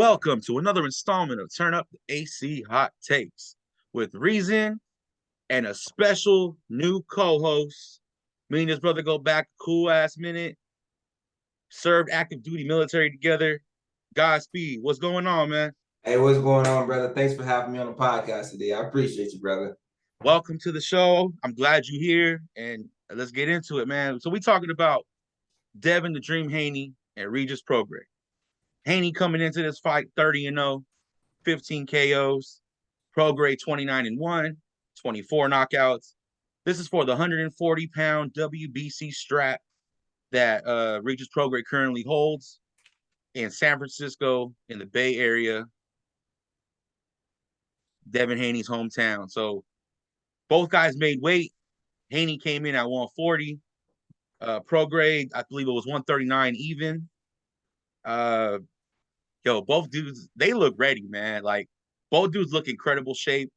Welcome to another installment of Turn Up the AC Hot Takes with Reason and a special new co-host. Me and his brother go back a cool ass minute, served active duty military together. Godspeed. What's going on, man? Hey, what's going on, brother? Thanks for having me on the podcast today. I appreciate you, brother. Welcome to the show. I'm glad you're here, and let's get into it, man. So we talking about Devin the Dream Haney and Regis Prograis. Haney coming into this fight 30-0, 15 KOs. Prograis 29-1, 24 knockouts. This is for the 140-pound WBC strap that Regis Prograis currently holds in San Francisco in the Bay Area, Devin Haney's hometown. So both guys made weight. Haney came in at 140. Prograis, I believe it was 139 even. Both dudes, they look ready, man. Like, both dudes look incredible shape.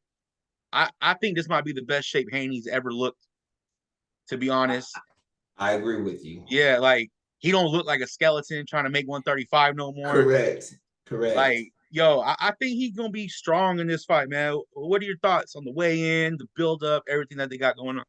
I think this might be the best shape Haney's ever looked, to be honest. I agree with you. Yeah, like, he don't look like a skeleton trying to make 135 no more. Correct. Like, I think he's going to be strong in this fight, man. What are your thoughts on the weigh-in, the build-up, everything that they got going on?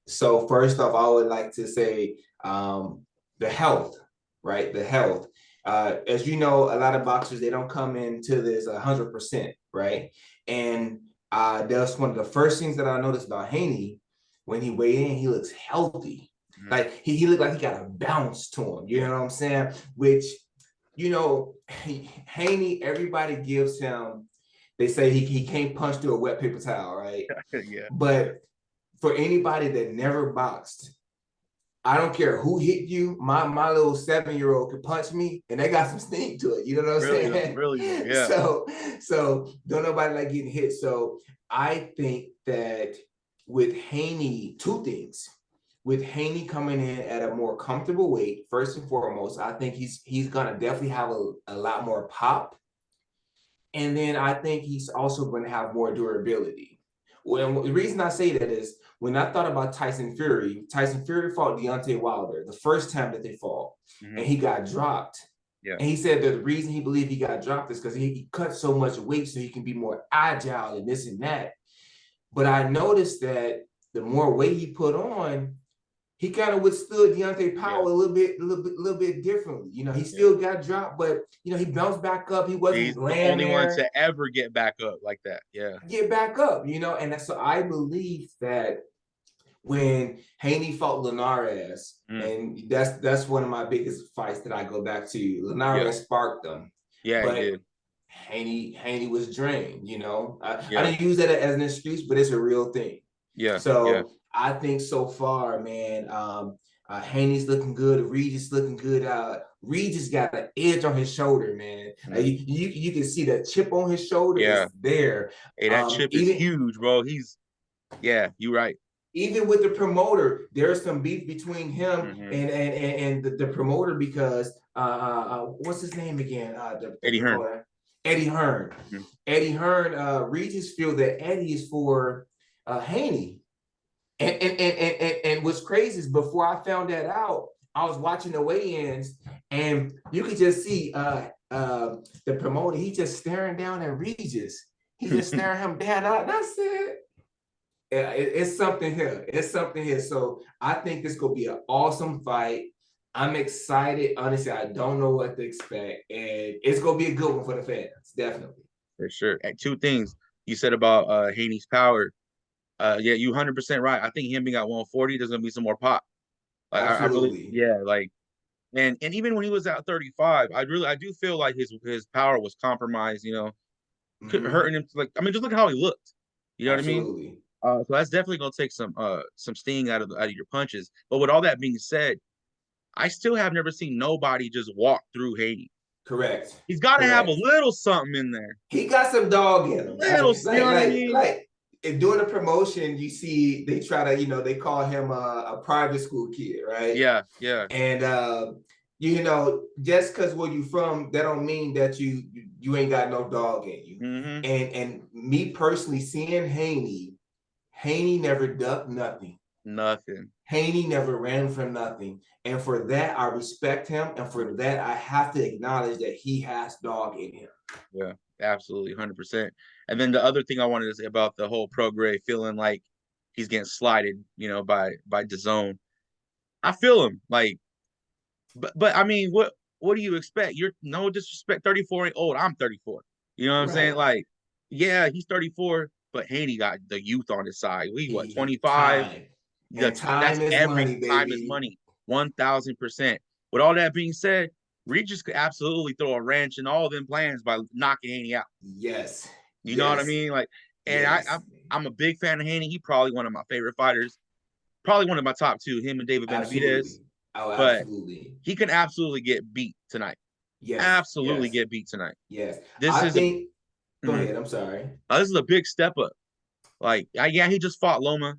So first off, I would like to say the health, right? The health. As you know, a lot of boxers, they don't come into this 100%, right? And that's one of the first things that I noticed about Haney. When he weighed in, he looks healthy. Mm-hmm. Like he looked like he got a bounce to him. You know what I'm saying? Which, Haney, everybody gives him, they say he can't punch through a wet paper towel, right? Yeah. But for anybody that never boxed, I don't care who hit you. My little 7-year-old could punch me, and they got some sting to it. You know what I'm saying? Really, yeah. So don't nobody like getting hit. So I think that with Haney, two things. With Haney coming in at a more comfortable weight, first and foremost, I think he's gonna definitely have a lot more pop, and then I think he's also going to have more durability. Well, the reason I say that is when I thought about Tyson Fury fought Deontay Wilder the first time that they fought, and he got dropped. Yeah. And he said that the reason he believed he got dropped is because he cut so much weight so he can be more agile and this and that. But I noticed that the more weight he put on, he kind of withstood Deontay Powell a little bit differently. He still got dropped, but he bounced back up. He wasn't He's the only one to ever get back up like that. Yeah. Get back up, and that's so I believe that when Haney fought Linares, and that's one of my biggest fights that I go back to. Linares sparked them. Yeah, but he did. Haney was drained, I didn't use that as an excuse, but it's a real thing. Yeah. So I think so far, man, Haney's looking good. Regis looking good. Regis got an edge on his shoulder, man. You can see that chip on his shoulder is there. Hey, that chip is huge, bro. You're right. Even with the promoter, there's some beef between him and the promoter because what's his name again? Eddie Hearn. Eddie Hearn. Mm-hmm. Eddie Hearn. Regis feel that Eddie is for Haney. And what's crazy is before I found that out, I was watching the weigh-ins, and you could just see the promoter. He just staring down at Regis. He just staring him down. That's it. It's something here. It's something here. So I think this gonna be an awesome fight. I'm excited. Honestly, I don't know what to expect, and it's gonna be a good one for the fans, definitely. For sure. And two things you said about Haney's power. You 100% right. I think him being at 140, there's gonna be some more pop. Like, absolutely. And even when he was at 35, I do feel like his power was compromised. Hurting him. Just look at how he looked. You know what I mean? So that's definitely gonna take some sting out of your punches. But with all that being said, I still have never seen nobody just walk through Haney. Correct. He's got to have a little something in there. He got some dog in him. Like during the promotion, you see they try to, they call him a private school kid, right? Yeah. And just because where you from, that don't mean that you ain't got no dog in you. Mm-hmm. And me personally seeing Haney never ducked nothing. Nothing. Haney never ran for nothing. And for that, I respect him. And for that, I have to acknowledge that he has dog in him. Yeah, absolutely, 100%. And then the other thing I wanted to say about the whole Prograis feeling like he's getting slighted, by DAZN. I feel him, like, but I mean, what do you expect? You're no disrespect, 34 ain't old. I'm 34. You know what I'm saying? Right. Like, yeah, he's 34, but Haney got the youth on his side. We what, He 25? time. The And that's time is every money, time is baby. money. 1000%. With all that being said, Regis could absolutely throw a wrench in all them plans by knocking Haney out. Yes. You know what I Yes. mean? Like, and Yes. I'm a big fan of Haney. He probably one of my favorite fighters. Probably one of my top two. Him and David Benavidez. Absolutely. Oh, But absolutely. he can absolutely get beat tonight. Yes. Absolutely Yes. get beat tonight. Yes. This I is a think, go mhm. ahead. I'm sorry. This is a big step up. Like, yeah, he just fought Loma,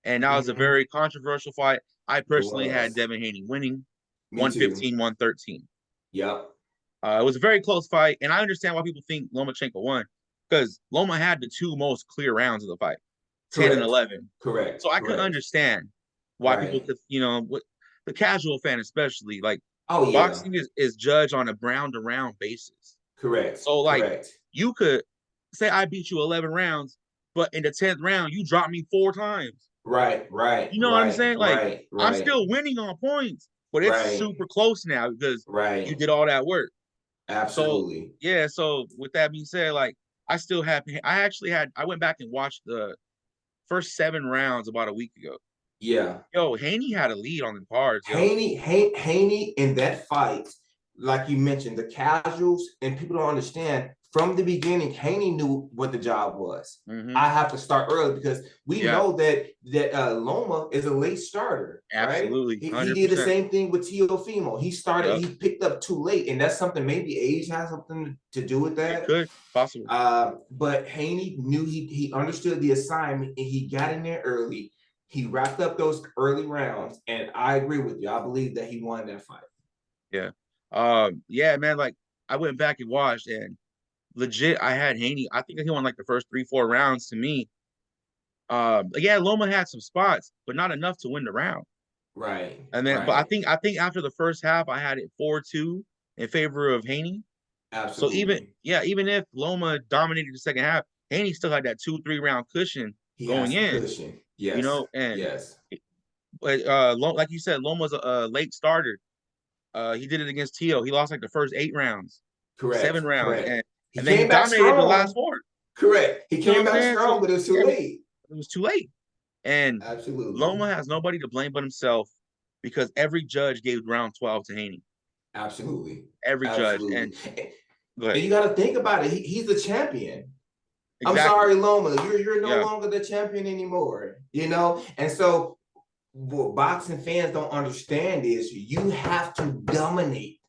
and that was a Mm-hmm. very controversial fight. I It personally had was. Devin Haney winning, Me too. 115, 113. Yep. It was a very close fight, and I understand why people think Lomachenko won because Loma had the two most clear rounds of the fight, 10 and Correct. 11. Correct. So I could Correct. understand why people Right. could, what the casual fan especially, like Oh, yeah. boxing is judged on a round to round basis. Correct. So like Correct. you could say I beat you 11 rounds, but in the 10th round you dropped me 4 times. Right. Right. You know what I'm Right. saying? Like Right. I'm Right. still winning on points, but it's Right. super close now because you Right. did all that work. So Absolutely. yeah, so with that being said, like I went back and watched the first 7 rounds about a week ago. Yeah. Yo, Haney had a lead on the cards, yo. Haney in that fight, like you mentioned, the casuals and people don't understand from the beginning. Haney knew what the job was. Mm-hmm. I have to start early because we Yeah, know that Loma is a late starter, right? absolutely, He did the 100%. same thing with Teofimo. Yep, He picked up too late, and that's something maybe age has something to do with it that. could possibly. But Haney knew he understood the assignment and he got in there early. He wrapped up those early rounds, and I agree with you. I believe that he won that fight. Yeah, yeah, man. Like I went back and watched, and legit, I had Haney. I think he won like the first 3, 4 rounds to me. Yeah, Loma had some spots, but not enough to win the round. Right, And then, but right. I think after the first half, I had it 4-2 in favor of Haney. So Absolutely. even if Loma dominated the second half, Haney still had that 2, 3 round cushion He going has some in. cushion. Yes, And yes. but like you said, Loma's a late starter. He did it against Tio. He lost like the first 8 rounds, Correct, 7 rounds, correct. He and then he came back dominated the last strong. 4. Correct. He You know what came I'm back saying? strong, So but it was too yeah, late. it was too late. And Absolutely. Loma has nobody to blame but himself because every judge gave round 12 to Haney. Absolutely. Every judge. And Absolutely. go ahead. And you got to think about it. He's the champion. I'm Exactly. sorry, Loma. You're no Yeah. longer the champion anymore. You know, and so what boxing fans don't understand is you have to dominate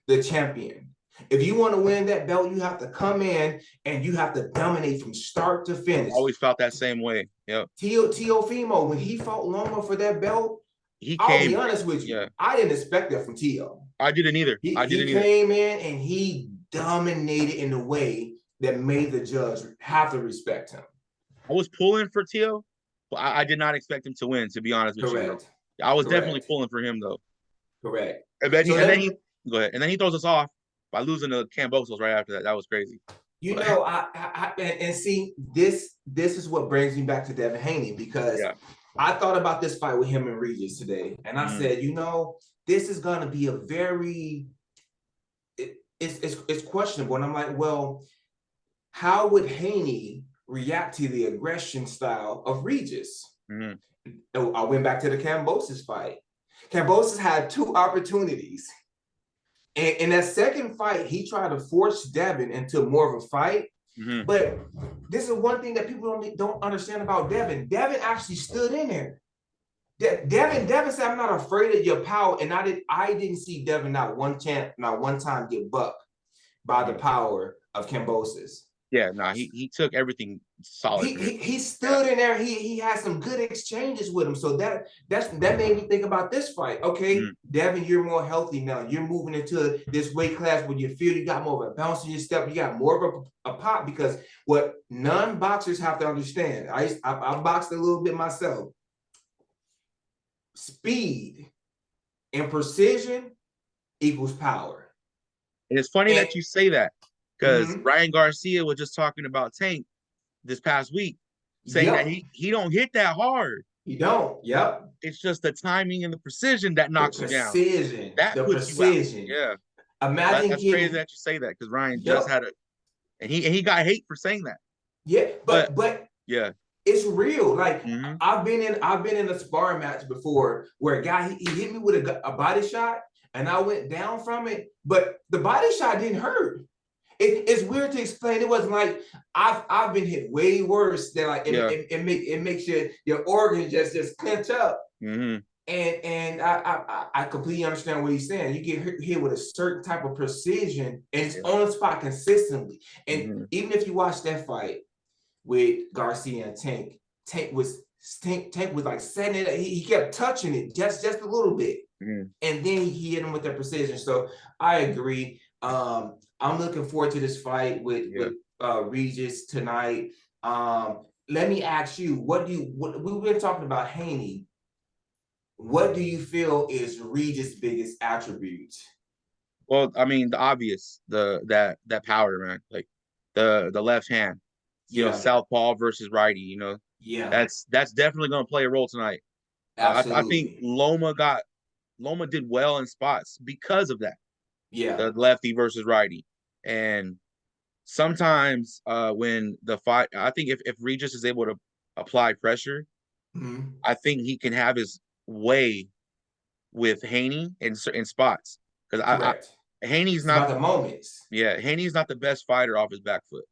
the champion. If you want to win that belt, you have to come in and you have to dominate from start to I've finish. always felt that same way. Yep. Teofimo, when he fought Loma for that belt, He I'll be came. honest with you, Yeah. I didn't expect that from Teo. I didn't either. He came in and he dominated in a way that made the judge have to respect him. I was pulling for Tio, but I did not expect him to win, to be honest with you, bro. Correct. I was definitely Correct. pulling for him though. Correct. And So then let he go ahead. And then he throws us off by losing to Cambosos right after that. That was crazy. you But know, and see, this is what brings me back to Devin Haney because yeah. I thought about this fight with him and Regis today, and I said, this is going to be a very it's questionable, and I'm like, well, how would Haney react to the aggression style of Regis? I went back to the Cambosos fight. Cambosos had 2 opportunities. And in that second fight, he tried to force Devin into more of a fight. But this is one thing that people don't understand about Devin. Devin actually stood in there. Devin said, "I'm not afraid of your power," and I didn't see Devin not one time get bucked by the power of Cambosos. Yeah, no, he took everything solid from him. He stood in there. He had some good exchanges with him. So that made me think about this fight. Okay, Devin, you're more healthy now. You're moving into this weight class where you feel you got more of a bounce in your step. You got more of a pop because what non-boxers have to understand. I boxed a little bit myself. speed and precision equals power. And it's funny And that you say that because mm-hmm, Ryan Garcia was just talking about Tank this past week, saying that yep, he don't hit that hard. you don't. Yep. It's just the timing and the precision that The knocks you down. precision, That the puts you out. precision. Yeah. Imagine That's crazy getting, that you say that because Ryan just yep, had a and he got hate for saying that. yeah, But but yeah. it's real. Like Mm-hmm. I've been in a sparring match before where a guy he hit me with a body shot and I went down from it, but the body shot didn't hurt. It's weird to explain. It wasn't like I've been hit way worse than like Yeah. it makes your organs just clench up. Mm-hmm. And I completely understand what he's saying. You get hit with a certain type of precision and it's Yeah. on the spot consistently. And Mm-hmm. even if you watch that fight with Garcia and Tank was like setting it. He kept touching it just a little bit, Mm-hmm. and then he hit him with that precision. So I agree. I'm looking forward to this fight with Regis tonight. Let me ask you, what we've been talking about Haney. What do you feel is Regis' biggest attribute? Well, I mean, the obvious, that power, man. Like the left hand, Yeah, southpaw versus righty, yeah, that's definitely gonna play a role tonight. I think absolutely. Loma did well in spots because of that. Yeah. The lefty versus righty. And sometimes when the fight, I think if Regis is able to apply pressure, Mm-hmm. I think he can have his way with Haney in certain spots. Because Correct. Haney's It's not about the moments. Haney's not the best fighter off his back foot.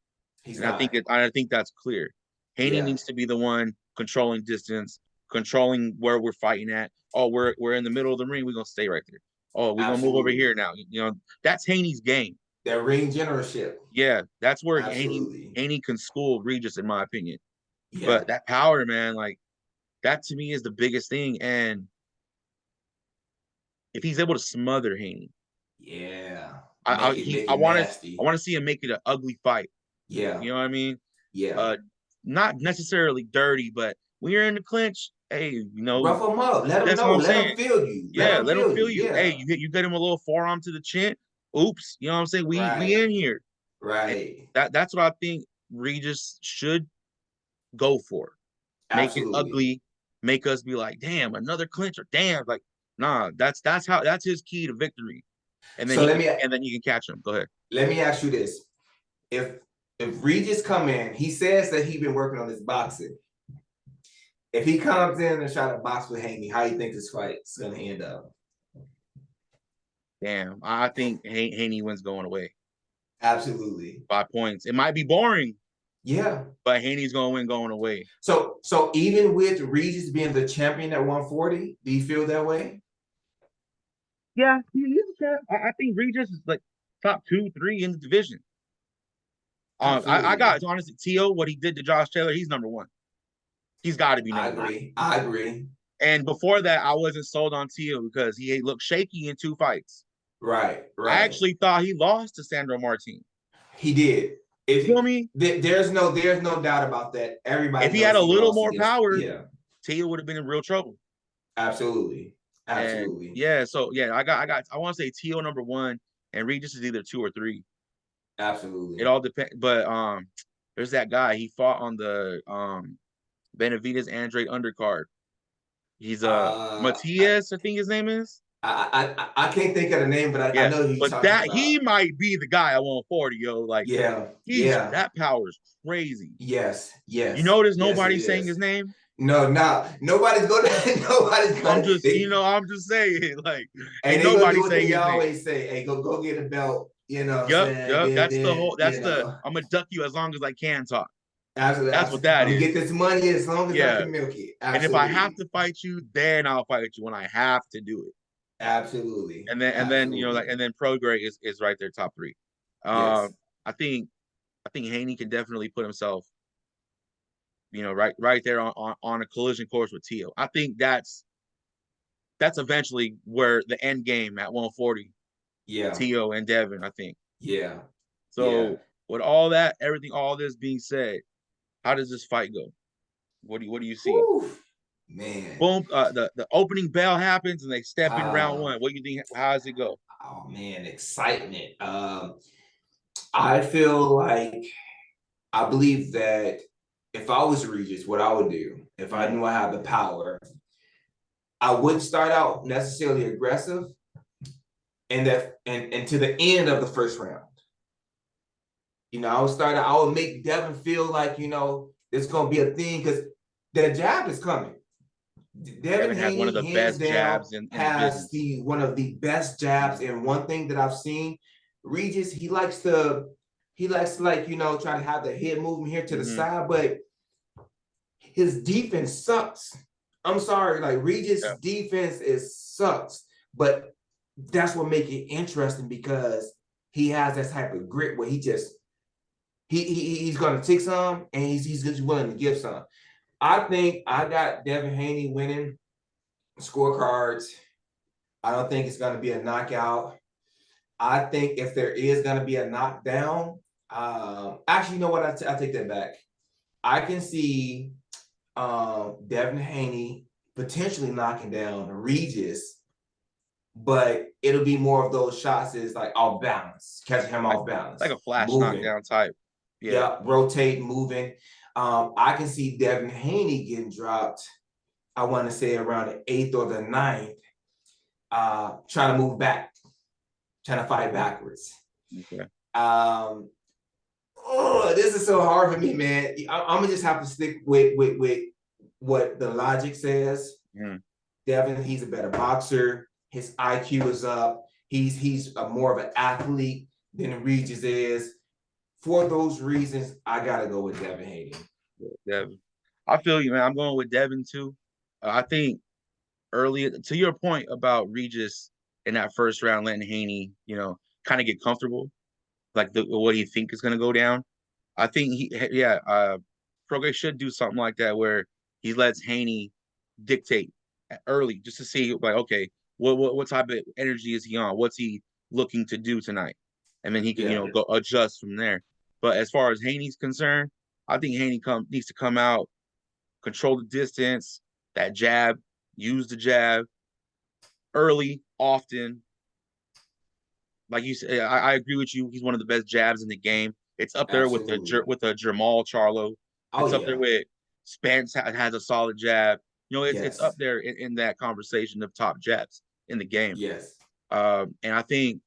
He's And not. I think that's clear. Haney Yeah, needs to be the one controlling distance, controlling where we're fighting at. Oh, we're in the middle of the ring, we're gonna stay right there. Oh, we're gonna move over here absolutely. now. That's Haney's game. That ring generalship. Yeah, that's where Absolutely. Haney can school Regis, in my opinion. Yeah. But that power, man, like that to me is the biggest thing. And if he's able to smother Haney, Yeah. I Make it want to nasty. see him make it an ugly fight. Yeah. You know what I mean? Yeah. Uh, not necessarily dirty, but when you're in the clinch, hey, Rough them up. Let them that's what know. I'm Let saying. them feel you. Let Yeah, them let him feel you. feel you. Hey, Yeah. you get him a little forearm to the chin. Oops, you know what I'm saying? We in Right. here. And Right. that's what I think Regis should go for. Make it Absolutely. ugly, make us be like, damn, another clinch or damn, like, nah, that's his key to victory. And then So he can catch him. Go ahead. let me ask you this. If if Regis come in, he says that he been working on his boxing. If he comes in and try to box with Haney, how you think this fight's gonna end up? Damn, I think Haney wins going away. Absolutely. 5 points. It might be boring, Yeah. but Haney's gonna win going away. So even with Regis being the champion at 140, do you feel that way? Yeah, he's a champ. I think Regis is like top 2, 3 in the division. I Absolutely. got honestly Tio, what he did to Josh Taylor, he's number one. He's got to be I number one. agree. I agree. And before that, I wasn't sold on Tio because he looked shaky in 2 fights. Right, I right. actually thought he lost to Sandro Martin. He did. You feel me? There's no doubt about that. If Everybody he had knows a he little lost more against. power, Yeah, Tio would have been in real trouble. absolutely, And absolutely, yeah, so yeah, I want to say Tio number one, and Regis is either 2 or 3. It absolutely. all depends. But there's that guy he fought on the Benavides Andrade undercard. He's Uh, I, Matias, I think his name is. I can't think of the name, but I Yeah, know who you're but talking that about. he might be the guy at 140, yo. Like Yeah, he's yeah, that power is crazy. yes, You yes, notice yes, it nobody's saying is. his name. No, nobody's gonna, nobody's I'm gonna. just, I'm just saying, like, And ain't they gonna nobody do what saying they his name. always say. Hey, go get a belt. You know what I'm Yep, saying? yep. Then That's the whole. That's you the. know. I'm gonna duck you as long as I can talk. Absolutely, That's what absolutely. that I'm gonna get is. this money as long as I Yeah. can milk it. And if I have Absolutely. to fight you, then I'll fight you when I have to do it. Absolutely. And then like Absolutely. and then Prograis is right there top 3. Yes. I think Haney can definitely put himself, right there on a collision course with Tio. I think that's eventually where the end game at 140, Yeah. Tio and Devin, I think. Yeah. Yeah. So with all that, everything, all this being said, how does this fight go? What do you see? Whew. Man. Boom, the opening bell happens and they step in round Uh, one. What do you think? How does it go? oh man, excitement. I feel like I believe that if I was Regis, what I would do if I knew I had the power, I wouldn't start out necessarily aggressive, and to the end of the first round. I would make Devin feel like, it's gonna be a thing because the jab is coming. Devin Devin has one of Haney, the hands best down, jabs in the has business. the one of the best jabs. And one thing that I've seen, Regis, he likes to try to have the head movement here to the side, but his defense sucks. I'm sorry, like Regis' defense sucks, but that's what makes it interesting because he has that type of grit where he's going to take some and he's willing to give some. I think I got Devin Haney winning scorecards. I don't think it's going to be a knockout. I think if there is going to be a knockdown, actually, you know what? I take that back. I can see Devin Haney potentially knocking down Regis, but it'll be more of those shots is like off balance, catching him off balance, Like a flash moving. knockdown type. Yeah, rotate, moving. I can see Devin Haney getting dropped, I want to say around the 8th or the 9th, trying to move back, trying to fight backwards. Okay. This is so hard for me, man. I'm gonna just have to stick with what the logic says. Devin, he's a better boxer. His IQ is up. He's more of an athlete than Regis is. For those reasons, I gotta go with Devin Haney. Devin, I feel you, man. I'm going with Devin too. I think earlier, to your point about Regis in that first round, letting Haney, kind of get comfortable, like what he think is going to go down. I think Prograis should do something like that where he lets Haney dictate early just to see, like, okay, what type of energy is he on? What's he looking to do tonight? And then he can, go adjust from there. But as far as Haney's concerned, I think Haney needs to come out, control the distance, that jab, use the jab early, often. Like you said, I agree with you. He's one of the best jabs in the game. It's up there with a Jamal Charlo. It's up there with Spence has a solid jab. It's up there in that conversation of top jabs in the game. Yes. And I think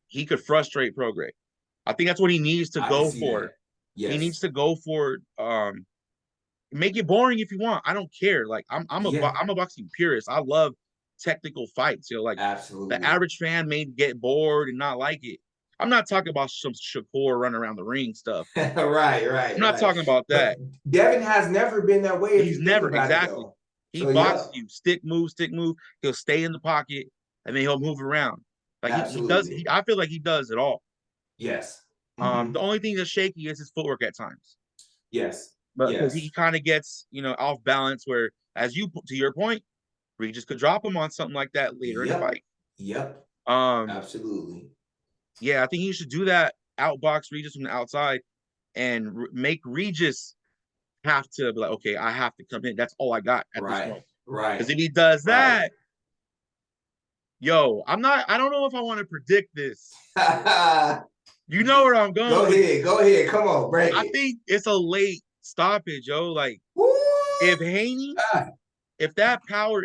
he could frustrate Prograis. I think that's what he needs to go for. Yes. He needs to go for make it boring if you want. I don't care. Like I'm a boxing purist. I love technical fights. Like absolutely, the average fan may get bored and not like it. I'm not talking about some Shakur running around the ring stuff. right. I'm not talking about that. But Devin has never been that way. He's never exactly. He boxes you, stick move. He'll stay in the pocket and then he'll move around. Like he does. I feel like he does it all. Yes. The only thing that's shaky is his footwork at times. Yes. But because he kind of gets, off balance where, to your point, Regis could drop him on something like that later in the fight. Yep. Absolutely. Yeah, I think he should do that, outbox Regis from the outside and make Regis have to be like, okay, I have to come in. That's all I got at this point. Right. Because if he does that, I don't know if I want to predict this. You know where I'm going. Go ahead. Come on, break it. I think it's a late stoppage, Like, if Haney, if that power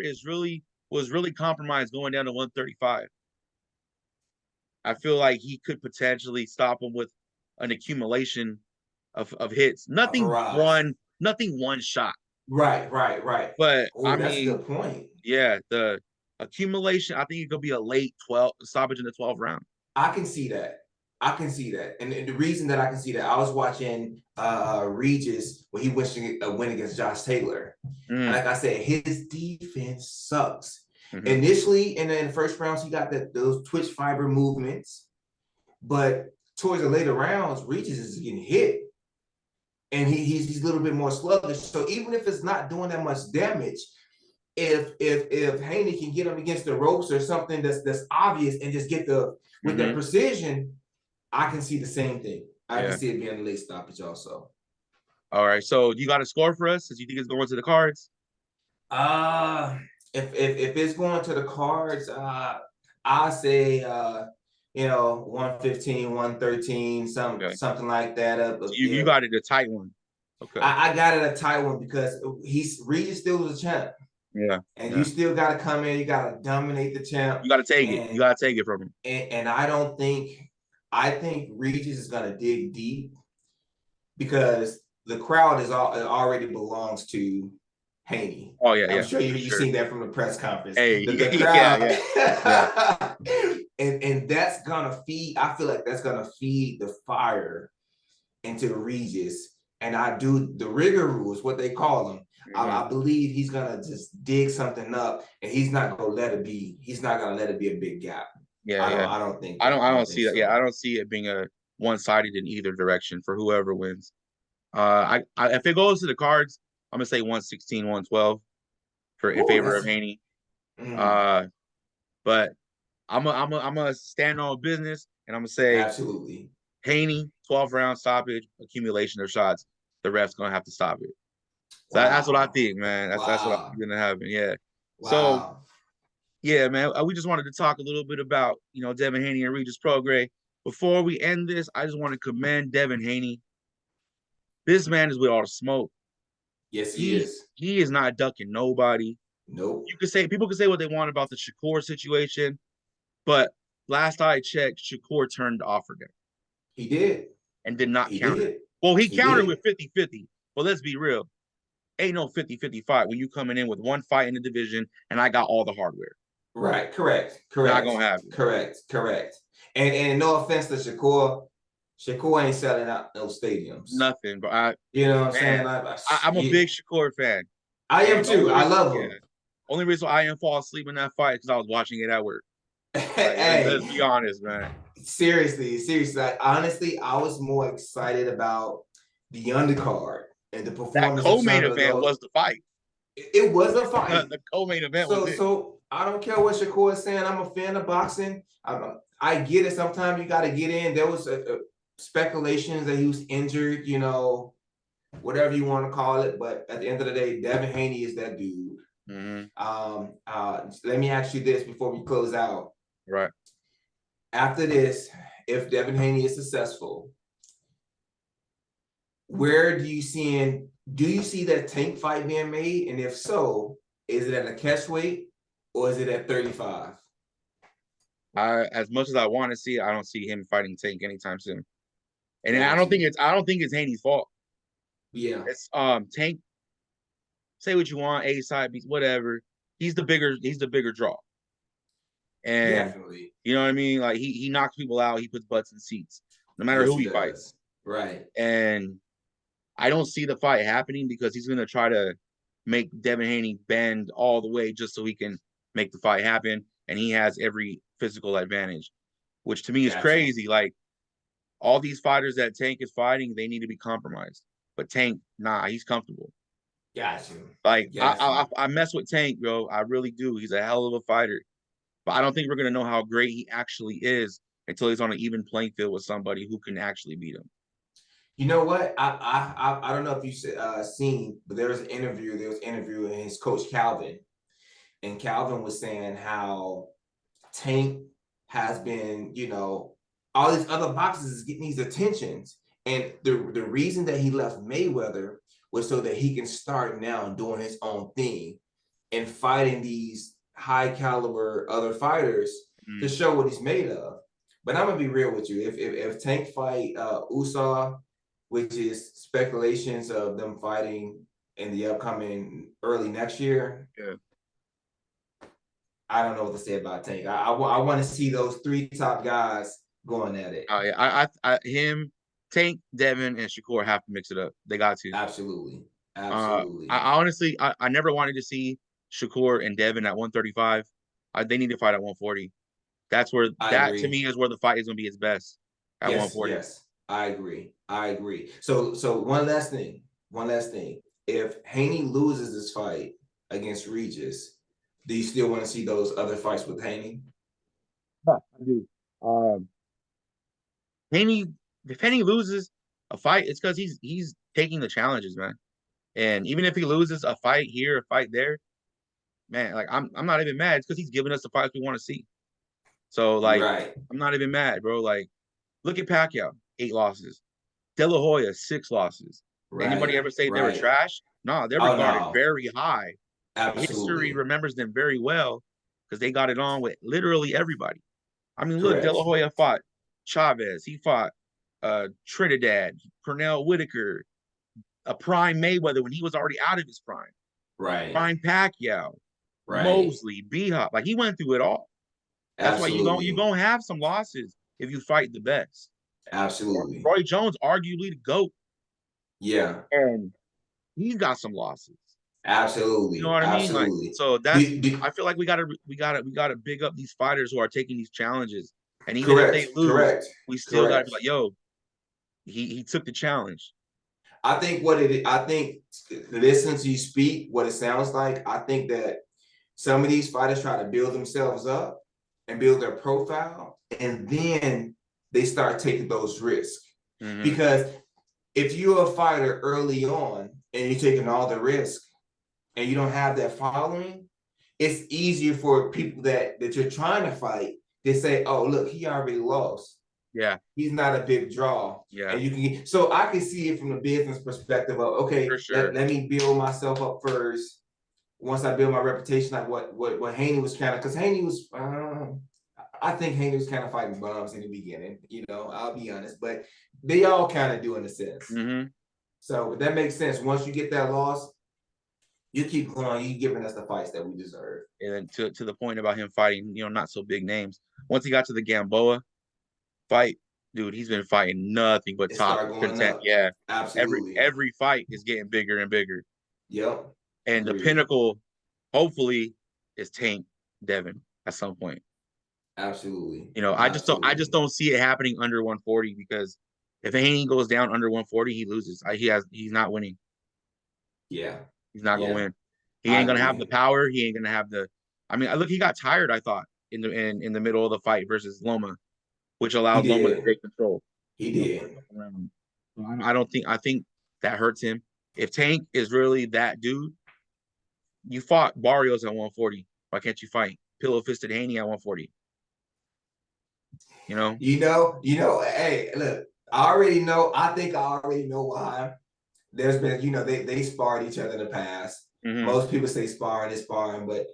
was really compromised going down to 135, I feel like he could potentially stop him with an accumulation of hits. Nothing one shot. Right. But that's a good point. Yeah, the accumulation, I think it could be a late 12 stoppage in the 12th round. I can see that. And the reason that I can see that, I was watching Regis when he went to win against Josh Taylor. And like I said, his defense sucks. Initially, in the first rounds, he got those twitch fiber movements. But towards the later rounds, Regis is getting hit. And he's a little bit more sluggish. So even if it's not doing that much damage, if Haney can get him against the ropes or something that's obvious and just get with that precision, I can see the same thing. I can see it being a late stoppage also. All right. So you got a score for us, since you think it's going to the cards? Uh if it's going to the cards, I say 115, 113, Okay. something like that. So you If got it a tight one. Okay. I got it a tight one because Regis still was a champ. Yeah. And you Yeah. still gotta come in, you gotta dominate the champ. You got to take it. You And got to take it from him. and I think Regis is gonna dig deep because the crowd already belongs to Haney. Oh yeah, I'm yeah, sure for you've sure. seen that from the press conference. Hey, The yeah, crowd, yeah, yeah. and that's gonna feed. I feel like that's gonna feed the fire into Regis. And I do the rigor rules, what they call them. Mm-hmm. I believe he's gonna just dig something up, and he's not gonna let it be. He's not gonna let it be a big gap. Yeah, yeah. I don't think I don't that. I I don't don't think see that. Yeah, I so. don't see it being a one-sided in either direction for whoever wins. I if it goes to the cards, I'm gonna say 116, 112 for in Oh, favor of that's Haney. mm, Uh, but I'm gonna stand on business and I'm gonna say absolutely. Haney 12 round stoppage, accumulation of shots. The ref's gonna have to stop it. So that's what I Wow. think, man. That's what I think Wow. gonna happen. Yeah. So Wow. yeah, man. We just wanted to talk a little bit about Devin Haney and Regis Prograis. Before we end this, I just want to commend Devin Haney. This man is with all the smoke. Yes, he He is. he is not ducking nobody. Nope. You could say people could say what they want about the Shakur situation, but last I checked, Shakur turned the offer down He did. and did not He counter. did. Well, he He countered with did. 50-50. But let's be real. Ain't no 50-50 fight when you coming in with one fight in the division and I got all the hardware. Right. Correct. Not Correct. gonna happen. Correct. Correct. And no offense to Shakur, Shakur ain't selling out those stadiums. Nothing. But I You know what I'm man, saying? I'm a big Shakur fan. I am And the too. only I reason, love yeah, him. only reason why I didn't fall asleep in that fight because I was watching it at work. Like, let's Hey, be honest, man. seriously. Like, honestly, I was more excited about the undercard and the That performance of co-main some of event those. was the fight. It was a fight. The co-main event was it. So I don't care what Shakur is saying. I'm a fan of boxing. I get it. Sometimes you got to get in. There was speculations that he was injured. Whatever you want to call it. But at the end of the day, Devin Haney is that dude. Mm-hmm. Let me ask you this before we close out. Right. After this, if Devin Haney is successful, where do you see that Tank fight being made? And if so, is it at a catch weight or is it at 35? As much as I want to see it, I don't see him fighting Tank anytime soon. And then Got you. I don't think it's Haney's fault. Yeah. It's Tank. Say what you want, A side beats, whatever. He's the bigger draw. And Definitely. you know what I mean? Like he knocks people out, he puts butts in seats, no matter Yes, who he he fights. does. Right. And I don't see the fight happening because he's gonna try to make Devin Haney bend all the way just so he can make the fight happen. And he has every physical advantage, which to me is Got you. crazy. Like all these fighters that Tank is fighting, they need to be compromised. But Tank, nah, he's comfortable. Got you. Like Got you. I mess with Tank, bro. I really do. He's a hell of a fighter. But I don't think we're gonna know how great he actually is until he's on an even playing field with somebody who can actually beat him. You know what? I don't know if you seen, but there was an interview. There was an interview with his coach Calvin, and Calvin was saying how Tank has been, all these other boxers is getting these attentions, and the reason that he left Mayweather was so that he can start now doing his own thing and fighting these high caliber other fighters to Mm. show what he's made of. But I'm gonna be real with you. If Tank fight Usa, which is speculations of them fighting in the upcoming early next year, Yeah. I don't know what to say about Tank. I want to see those three top guys going at it. Yeah. Him, Tank, Devin, and Shakur have to mix it up. They got to. Absolutely. Absolutely. I honestly, I never wanted to see Shakur and Devin at 135. They need to fight at 140. I That to agree. me is where the fight is gonna be its best at Yes, 140. yes. I agree. I agree. So one last thing. One last thing. If Haney loses this fight against Regis, do you still want to see those other fights with Haney? Yeah, I do. Haney, if Haney loses a fight, it's because he's taking the challenges, man. And even if he loses a fight here, a fight there, man, like I'm not even mad. It's because he's giving us the fights we want to see. So like, Right, I'm not even mad, bro. Like, look at Pacquiao, 8 losses. De La Hoya, 6 losses. Anybody right, ever say they were right. trash? No, they're Oh regarded no, very high. History absolutely. remembers them very well because they got it on with literally everybody. I mean, look, De La Correct. Hoya fought Chavez. He fought Trinidad, Pernell Whitaker, a prime Mayweather when he was already out of his prime. Right, Prime Pacquiao, right. Mosley, B-Hop. Like he went through it all. That's why you Absolutely. gonna have some losses if you fight the best. Absolutely. Roy Jones, arguably the GOAT, Yeah, and he's got some losses. You know absolutely. what I mean? Like, Absolutely. so that's Do, I feel like we gotta big up these fighters who are taking these challenges. And even if they correct, lose, correct, we still gotta be correct. like, yo, he took the challenge. I think listening to you speak, what it sounds like, I think that some of these fighters try to build themselves up and build their profile, and then they start taking those risks. Mm-hmm. Because if you're a fighter early on and you're taking all the risk and you don't have that following, it's easier for people that you're trying to fight to say, "Oh, look, he already lost. Yeah, He's not a big draw." yeah, And you can so I can see it from the business perspective of for okay, sure. let me build myself up first. Once I build my reputation, like what Haney was kind of because Haney was I think Haney was kind of fighting bums in the beginning, I'll be honest, but they all kind of do in a sense. Mm-hmm. So that makes sense. Once you get that loss, you keep going, you giving us the fights that we deserve. And then to the point about him fighting, not so big names. Once he got to the Gamboa fight, dude, he's been fighting nothing but It top start going content. up. Yeah, every Absolutely. every fight is getting bigger and bigger. Yep. And the Agreed. pinnacle, hopefully, is Tank Devin at some point. Absolutely. I just don't see it happening under 140 because if Haney goes down under 140, he loses. He's not winning. Yeah. He's not gonna Yeah. win. He I ain't gonna have the agree. power. He ain't gonna have the. I mean, look, he got tired. I thought in the middle of the fight versus Loma, which He allowed Loma to did. take control. He For a did. couple rounds. So I don't think. I think that hurts him. If Tank is really that dude, you fought Barrios at 140. Why can't you fight pillow fisted Haney at 140? You know? Hey, look, I already know. I think I already know why. There's been, they sparred each other in the past. Mm-hmm. Most people say sparring is sparring, but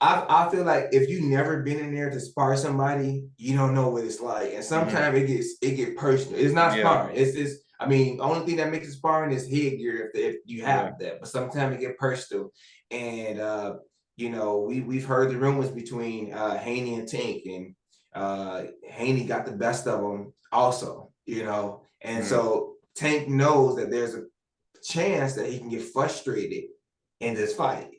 I feel like if you never been in there to spar somebody, you don't know what it's like. And Mm-hmm. sometimes it get personal. It's not Yeah. sparring. It's I mean, only thing that makes it sparring is headgear if you Yeah. have that. But sometimes it get personal. And we've heard the rumors between Haney and Tank, and Haney got the best of them also. And Mm-hmm. so Tank knows that there's a chance that he can get frustrated in this fight.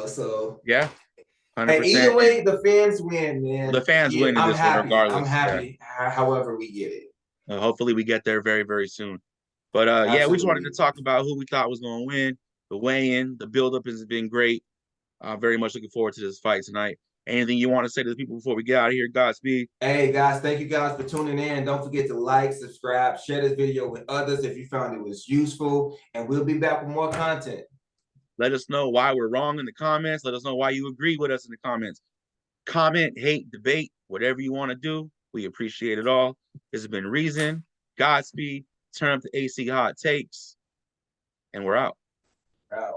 So Yeah. hey, 100%. either And way, the fans win, the man. fans Yeah, win in I'm this one happy. I'm regardless. Yeah. happy. However we get it. Hopefully we get there very, very soon. But yeah, we just wanted to Absolutely. talk about who we thought was going to win. The weigh-in, the build-up has been great. Very much looking forward to this fight tonight. Anything you want to say to the people before we get out of here? Godspeed. Hey guys, thank you guys for tuning in. Don't forget to like, subscribe, share this video with others if you found it was useful, and we'll be back with more content. Let us know why we're wrong in the comments. Let us know why you agree with us in the comments. Comment, hate, debate, whatever you want to do. We appreciate it all. This has been Reason. Godspeed. Turn up the AC hot takes, and we're out. Wow.